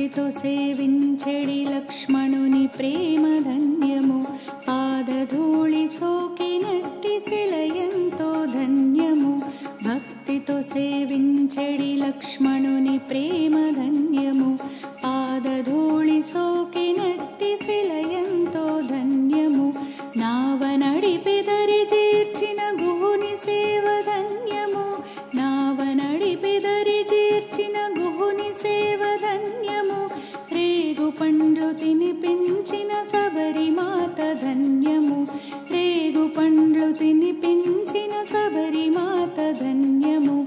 భక్తితో సేవించెడి లక్ష్మణుని ప్రేమ ధన్యము పాదధూళి సోకినట్టి శిలయంతో ధన్యము భక్తితో సేవించెడి లక్ష్మణుని ప్రేమ ధన్యము పాదధూళి సోకినట్టి శిలయంతో ధన్యము నావనడిపెదరి చేర్చిన గుహుని సేవ ధన్యము నావనడిపెదరి చేర్చిన గుహుని సేవ ధన్యము రేగు పండ్లు తినిపించిన శబరిమాత ధన్యము రేగు పండ్లు తినిపించిన శబరిమాత ధన్యము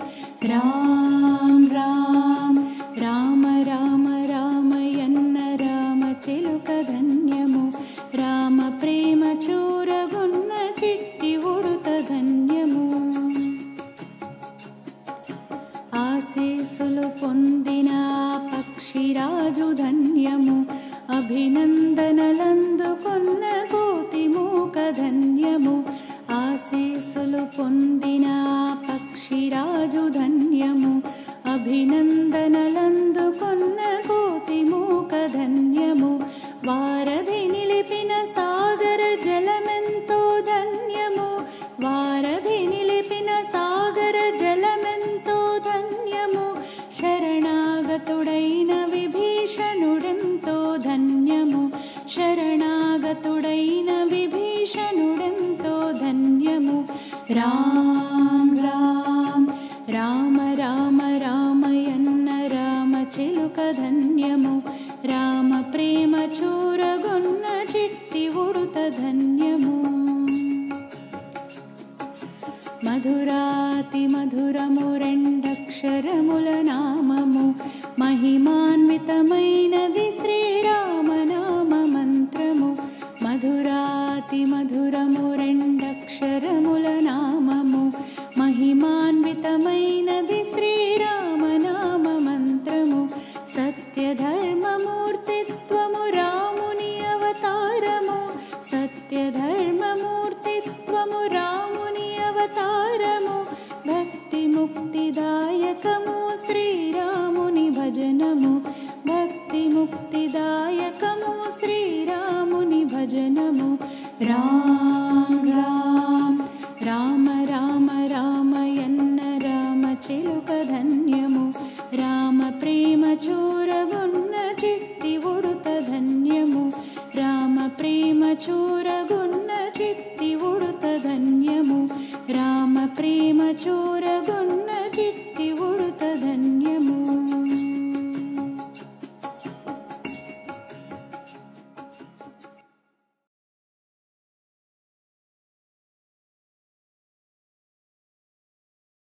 రామ్ రామ్ రామ రామ రామయన్న రామ చిలుక ధన్యము రామ ప్రేమ చూరగున్న చిట్టి ఉడుత ధన్యము ఆశీసులు పొందిన పక్షిరాజు ధన్యము అభినందనలందుకున్న కోతిమూక ధన్యము ఆశీసులు పొందిన పక్షిరాజు ధన్యము అభినందనలందుకున్న కోతిమూక ధన్యము వారధి నిలిపిన సాగర జలమెంతో ధన్యము వారధి నిలిపిన సాగర జలమెంతో ధన్యము శరణాగతుడైన విభీషణుడెంతో ధన్యము శరణాగతుడైన విభీషణుడెంతో ధన్యము రామ్ రామ్ రామ రామ రామయన్న రామ చిలుక ధన్యము రామ ప్రేమ చూరగొన్న చిట్టి ఉడుత ధన్యము మధురాతి మధురము రెండక్షరముల నామము మహిమాన్వితమైనది శ్రీరామనామ మంత్రము మధురాతి మధురము రెండక్షరముల నామము మహిమాన్వితమైనది శ్రీరామనామ మంత్రము సత్యధర్మమూర్తిత్వము రాముని అవతారము సత్యధర్మమూర్తిత్వము రాముని అవతారము భక్తి ముక్తిదాయకము శ్రీరాముని భజనము భక్తి ముక్తిదాయకము శ్రీరాముని భజనము రామ్ రామ్